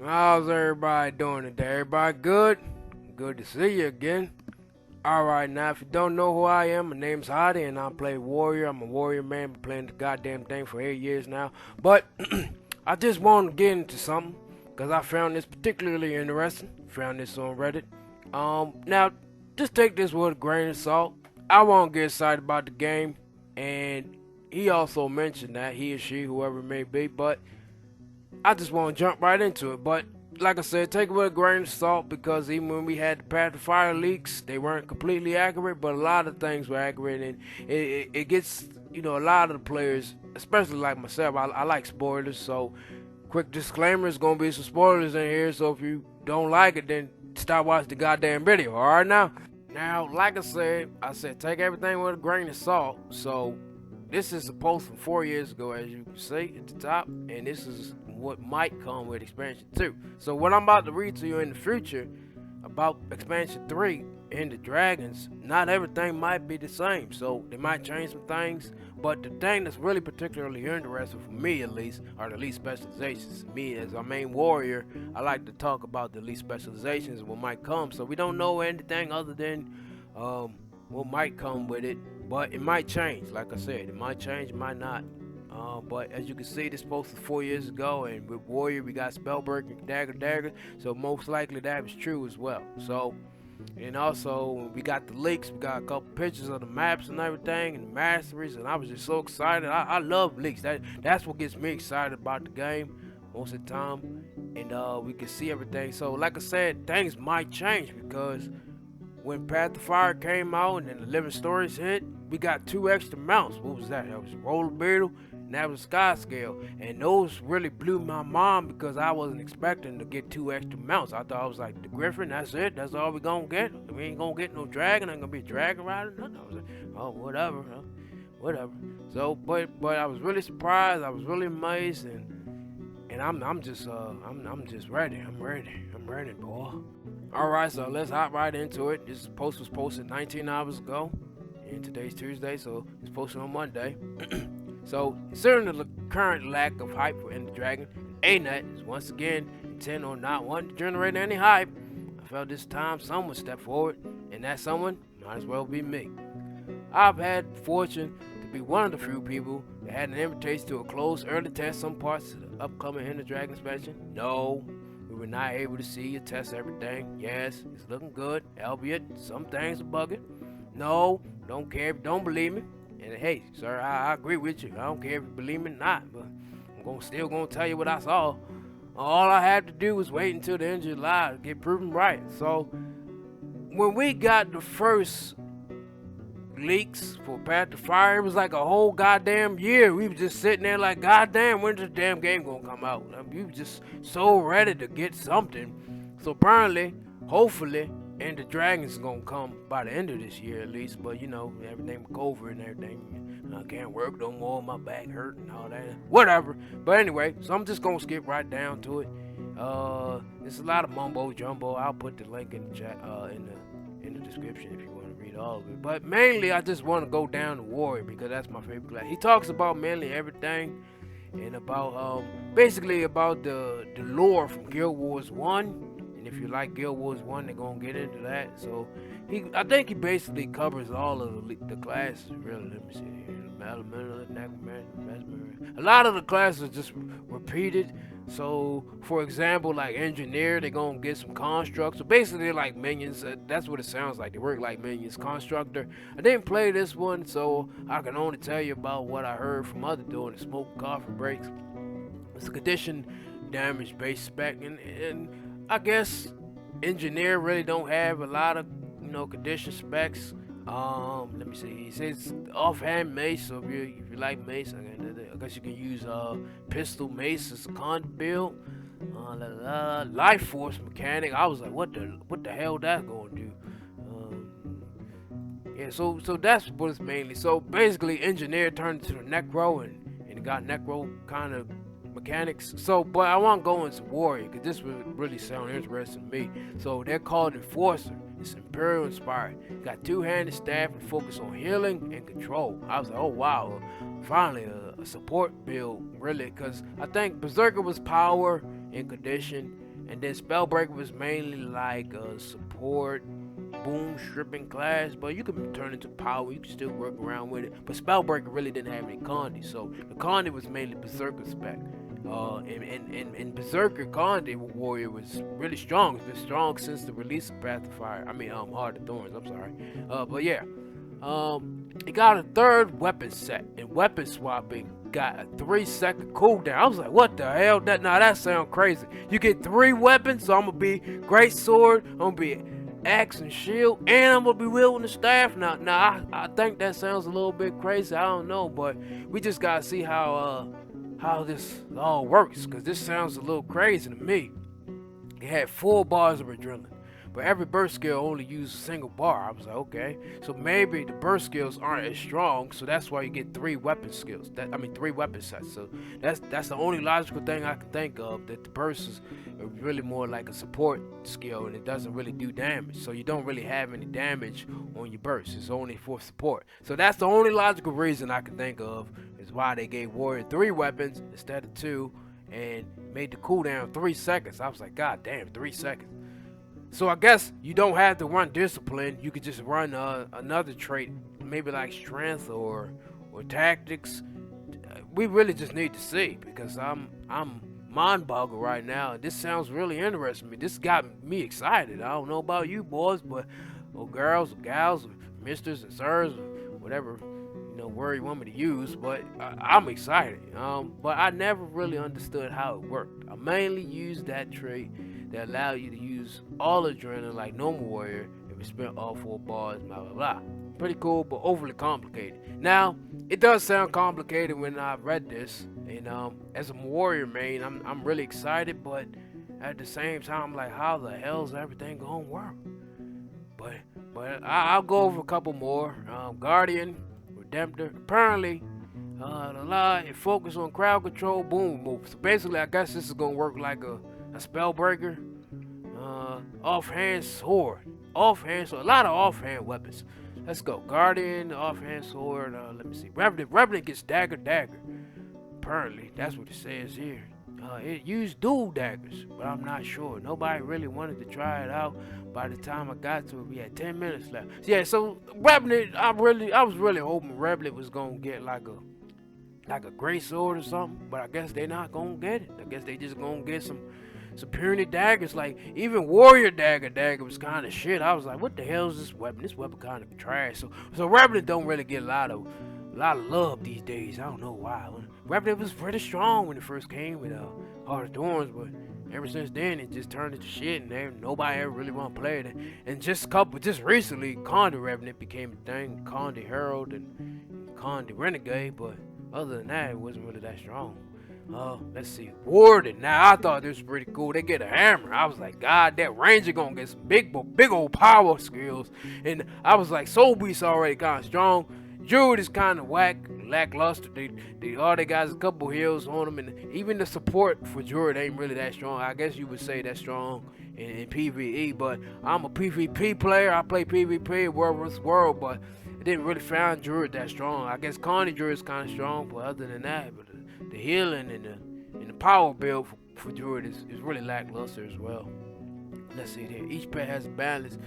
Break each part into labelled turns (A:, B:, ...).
A: How's everybody doing today? Everybody good? Good to see you again. Alright, now if you don't know who I am, my name's Hadi and I play Warrior. I'm a Warrior man, been playing the goddamn thing for 8 years now. But I just want to get into something because I found this particularly interesting. Found this on Reddit. Now just take this with a grain of salt. I won't get excited about the game, and he also mentioned that he or she, whoever it may be, but I just want to jump right into it. But like I said, take it with a grain of salt because even when we had the Path of Fire leaks, they weren't completely accurate, but a lot of things were accurate, and it gets, a lot of the players, especially like myself, I like spoilers, so quick disclaimer, there's going to be some spoilers in here, so if you don't like it, then stop watching the goddamn video, alright now? Now, like I said, take everything with a grain of salt, so this is a post from 4 years ago, as you can see at the top, and this is what might come with expansion 2. So what I'm about to read to you in the future about expansion 3 and the dragons, not everything might be the same, so they might change some things, but the thing that's really particularly interesting for me at least are the elite specializations. Me as a main warrior, I like to talk about the elite specializations and what might come, so we don't know anything other than what might come with it, but it might change. Like I said, it might change, it might not. But as you can see, this post was 4 years ago, and with Warrior we got Spellbreaker, Dagger, so most likely that was true as well. So, and also we got the leaks, we got a couple pictures of the maps and everything, and the masteries, and I was just so excited. I love leaks. That's what gets me excited about the game most of the time, and we can see everything. So, like I said, things might change because when Path of Fire came out and then the Living Stories hit, we got 2 extra mounts. What was that? That was Roller Beetle, and that was Sky Scale. And those really blew my mind because I wasn't expecting to get 2 extra mounts. I thought I was like, the Griffin, that's it? That's all we gonna get? We ain't gonna get no dragon, ain't gonna be a dragon rider, nothing. I was like, oh, whatever, huh? Whatever. So, but I was really surprised, I was really amazed, and I'm just ready. I'm ready, boy. Alright, so let's hop right into it. This post was posted 19 hours ago, and today's Tuesday, so it's posted on Monday. So, considering the current lack of hype for Ender Dragon, ANET is once again intent on not wanting to generate any hype. I felt this time someone stepped forward, and that someone might as well be me. I've had the fortune to be one of the few people that had an invitation to a closed early test some parts of the upcoming Ender Dragon expansion. No, we were not able to see or test everything. Yes, it's looking good, albeit some things are bugging. No, don't care if you don't believe me. And hey, sir, I agree with you. I don't care if you believe me or not, but I'm still gonna tell you what I saw. All I had to do was wait until the end of July to get proven right. So when we got the first leaks for Path of Fire, it was like a whole goddamn year. We were just sitting there like, goddamn, when's this damn game gonna come out? We were just so ready to get something. So apparently, hopefully, and the Dragons gonna come by the end of this year at least. But everything with COVID and everything, I can't work no more. My back hurt and all that. Whatever. But anyway, so I'm just gonna skip right down to it. There's a lot of mumbo jumbo. I'll put the link in the chat, in the description if you want to read all of it. But mainly, I just want to go down to Warrior because that's my favorite class. He talks about mainly everything, and about basically about the lore from Guild Wars 1. And if you like Guild Wars 1, they're gonna get into that. So I think he basically covers all of the classes. Really, let me see here. Elementalist, Necromancer, Mesmer. A lot of the classes are just repeated. So, for example, like Engineer, they're gonna get some constructs. So basically, they're like minions. That's what it sounds like. They work like minions. Constructor. I didn't play this one, so I can only tell you about what I heard from other doing the smoke coffee breaks. It's a condition damage based spec, and I guess Engineer really don't have a lot of condition specs. Let me see. He says offhand mace. So if you like mace, I guess you can use pistol mace as a con build. Life force mechanic. I was like, what the hell that gonna do? Yeah. So that's what it's mainly. So basically, Engineer turned into the Necro, and it got Necro kind of mechanics. So, but I want to go into Warrior because this would really sound interesting to me. So they're called Enforcer. It's Imperial inspired. Got two-handed staff and focus on healing and control. I was like, oh wow, finally a support build, really, because I think Berserker was power and condition, And then Spellbreaker was mainly like a support boom stripping class, but you can turn into power, you can still work around with it. But Spellbreaker really didn't have any Condi, so the Condi was mainly Berserker spec. In Berserker, Condi Warrior was really strong. It's been strong since the release of Path of Fire. Heart of Thorns, I'm sorry. But yeah. It got a third weapon set, and weapon swapping got a 3-second cooldown. I was like, what the hell? That sounds crazy. You get 3 weapons, so I'm gonna be great sword, I'm gonna be axe and shield, and I'm gonna be wielding the staff. Now I think that sounds a little bit crazy. I don't know, but we just gotta see how this all works, because this sounds a little crazy to me. It had 4 bars of adrenaline, but every burst skill only used a single bar. I was like, okay, so maybe the burst skills aren't as strong, so that's why you get 3 weapon skills. 3 weapon sets. So that's the only logical thing I can think of, that the burst is really more like a support skill, and it doesn't really do damage. So you don't really have any damage on your burst. It's only for support. So that's the only logical reason I can think of is why they gave Warrior 3 weapons instead of 2, and made the cooldown 3 seconds. I was like, god damn, 3 seconds. So I guess you don't have to run discipline. You could just run another trait, maybe like strength or tactics. We really just need to see, because I'm mind boggled right now. This sounds really interesting to me. This got me excited. I don't know about you boys, but or girls or gals or misters and sirs or whatever word you want me to use, but I'm excited. But I never really understood how it worked. I mainly used that trait that allowed you to use all adrenaline like normal warrior if you spent all 4 bars, blah blah blah. Pretty cool, but overly complicated. Now, it does sound complicated when I read this, and as a warrior main, I'm really excited, but at the same time, I'm like, how the hell is everything gonna work? But I'll go over a couple more. Guardian, Redemptor. Apparently, it focus on crowd control, boom removal. So basically, I guess this is gonna work like a Spellbreaker. Offhand sword. A lot of offhand weapons. Let's go. Guardian, offhand sword. Let me see. Revenant gets dagger. Apparently, that's what it says here. It used dual daggers, but I'm not sure. Nobody really wanted to try it out. By the time I got to it, we had 10 minutes left. Yeah, so Revenant, I was really hoping Revenant was gonna get like a great sword or something, but I guess they're not gonna get it. I guess they just gonna get some puny daggers. Like even Warrior dagger was kind of shit. I was like, what the hell is this weapon? This weapon kind of trash. So Revenant don't really get a lot of love these days. I don't know why. Revenant was pretty strong when it first came with Heart of Thorns, but ever since then it just turned into shit, and nobody ever really want to play it. And just recently, Condi Revenant became a thing, Condi Herald and Condi Renegade, but other than that, it wasn't really that strong. Let's see, Warden. Now I thought this was pretty cool. They get a hammer. I was like, God, that Ranger gonna get some big old power skills. And I was like, Soul Beast already kind of strong. Druid is kind of lackluster. All they got is a couple heals on them, and even the support for Druid ain't really that strong. I guess you would say that's strong in PvE, but I'm a PvP player. I play PvP World vs. World, but I didn't really find Druid that strong. I guess Condi Druid is kind of strong, but other than that, but the healing and the power build for Druid is really lackluster as well. Let's see here. Each pet has a balance.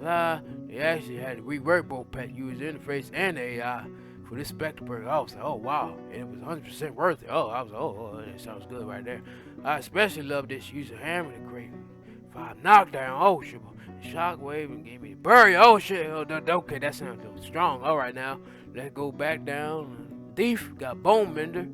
A: They actually had to rework both pet user interface and AI for this Spectre. I was like, oh wow, and it was 100% worth it. I was like, oh, that sounds good right there. I especially love this user hammer to create 5 knockdown. Oh shit, shockwave and gave me the bury. Oh shit, okay, that sounds strong. All right, now let's go back down. Thief got bone mender.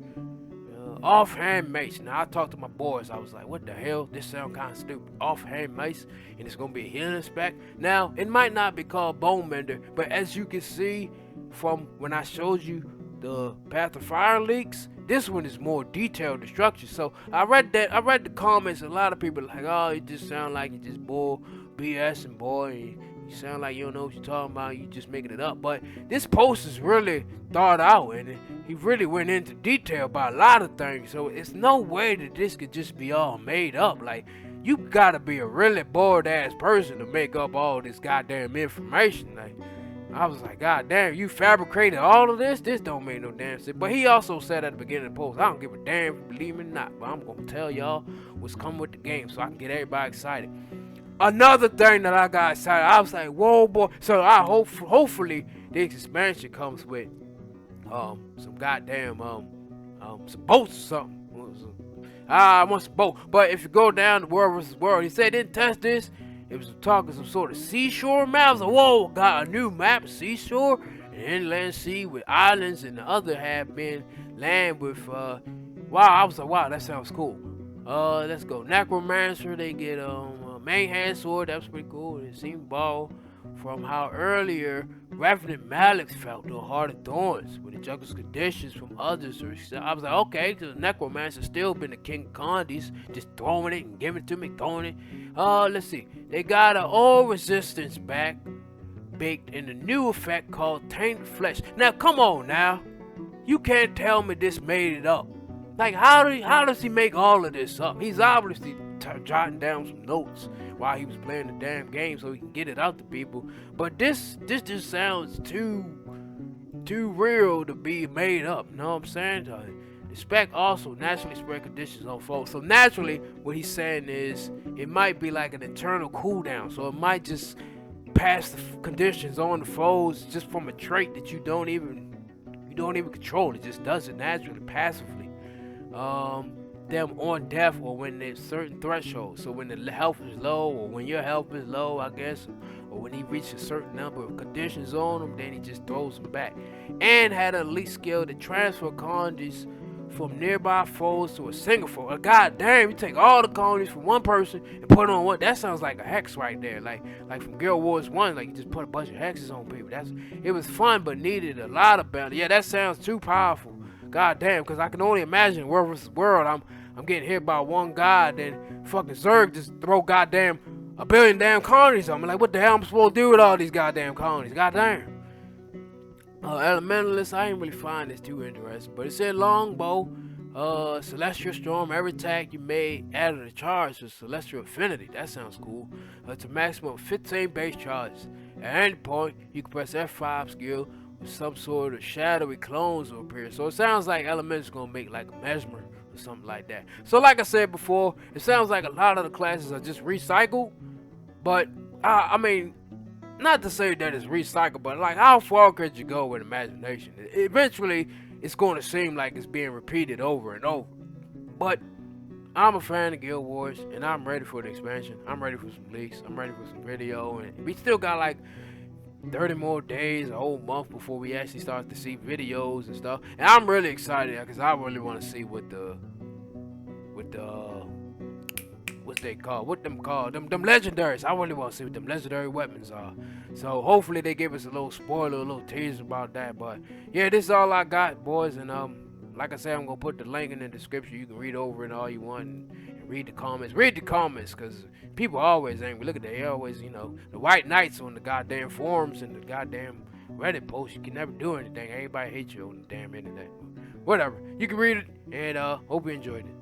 A: Offhand mace. Now I talked to my boys. I was like, what the hell? This sounds kind of stupid. Offhand mace, and it's gonna be a healing spec. Now it might not be called bone mender, but as you can see from when I showed you the Path of Fire leaks, this one is more detailed destruction. So I read the comments. A lot of people are like, oh, it just sound like you just bull BS and boy. You sound like you don't know what you're talking about. You just making it up. But this post is really thought out, and he really went into detail about a lot of things. So it's no way that this could just be all made up. Like, you gotta be a really bored ass person to make up all this goddamn information. Like, I was like, God damn, you fabricated all of this? This don't make no damn sense. But he also said at the beginning of the post, I don't give a damn if you believe me or not, but I'm gonna tell y'all what's coming with the game, so I can get everybody excited. Another thing that I got excited, I was like, whoa, boy. So I hopefully this expansion comes with some goddamn some boats or something. I want some boat. But if you go down to World vs. World, he said didn't test this. It was talking some sort of seashore map. I was like, whoa, got a new map, seashore, an inland sea with islands, and the other half being land with wow. I was like, wow, that sounds cool. Let's go. Necromancer, they get main hand sword. That was pretty cool. It seemed ball from how earlier Revenant Maliks felt the heart of thorns with the juggler's conditions from others. I was like, okay, the Necromancer still been the king of condies, just throwing it and giving it to me, throwing it. Let's see. They got an old resistance back baked in a new effect called Tainted Flesh. Now, come on now. You can't tell me this made it up. Like, how does he make all of this up? He's obviously jotting down some notes while he was playing the damn game so he can get it out to people. But this just sounds too real to be made up. You know what I'm saying? The spec also naturally spread conditions on foes. So naturally, what he's saying is it might be like an internal cooldown. So it might just pass the conditions on the foes just from a trait that you don't even control. It just does it naturally, passively. Them on death or when there's certain thresholds. So when the health is low or when your health is low, I guess, or when he reaches a certain number of conditions on him, then he just throws them back. And had an elite skill to transfer condies from nearby foes to a single foe. God damn, you take all the condies from one person and put on one. That sounds like a hex right there. Like from Guild Wars 1, like you just put a bunch of hexes on people. It was fun but needed a lot of balance. Yeah, that sounds too powerful. God damn, because I can only imagine World vs. World, I'm getting hit by one guy, then fucking Zerg just throw goddamn a billion damn colonies on me. Like, what the hell am I supposed to do with all these goddamn colonies? Goddamn. Elementalist, I ain't really find this too interesting, but it said longbow, celestial storm. Every attack you made added a charge to celestial affinity. That sounds cool. It's a maximum of 15 base charges. At any point, you can press F5 skill with some sort of shadowy clones will appear. So it sounds like Elementalist gonna make like a mesmer or something like that. So like I said before, it sounds like a lot of the classes are just recycled. But I mean, not to say that it's recycled, but like how far could you go with imagination? Eventually, it's going to seem like it's being repeated over and over. But I'm a fan of Guild Wars, and I'm ready for the expansion. I'm ready for some leaks. I'm ready for some video, and we still got like 30 more days, a whole month before we actually start to see videos and stuff. And I'm really excited because I really want to see what they call, what them called, them legendaries. I really want to see what them legendary weapons are. So hopefully they give us a little spoiler, a little teaser about that. But yeah, this is all I got, boys. And like I said, I'm gonna put the link in the description. You can read over it all you want and read the comments. Read the comments, because people are always angry. Look at that. They always, the white knights on the goddamn forums and the goddamn Reddit posts. You can never do anything. Everybody hates you on the damn internet. Whatever. You can read it, and hope you enjoyed it.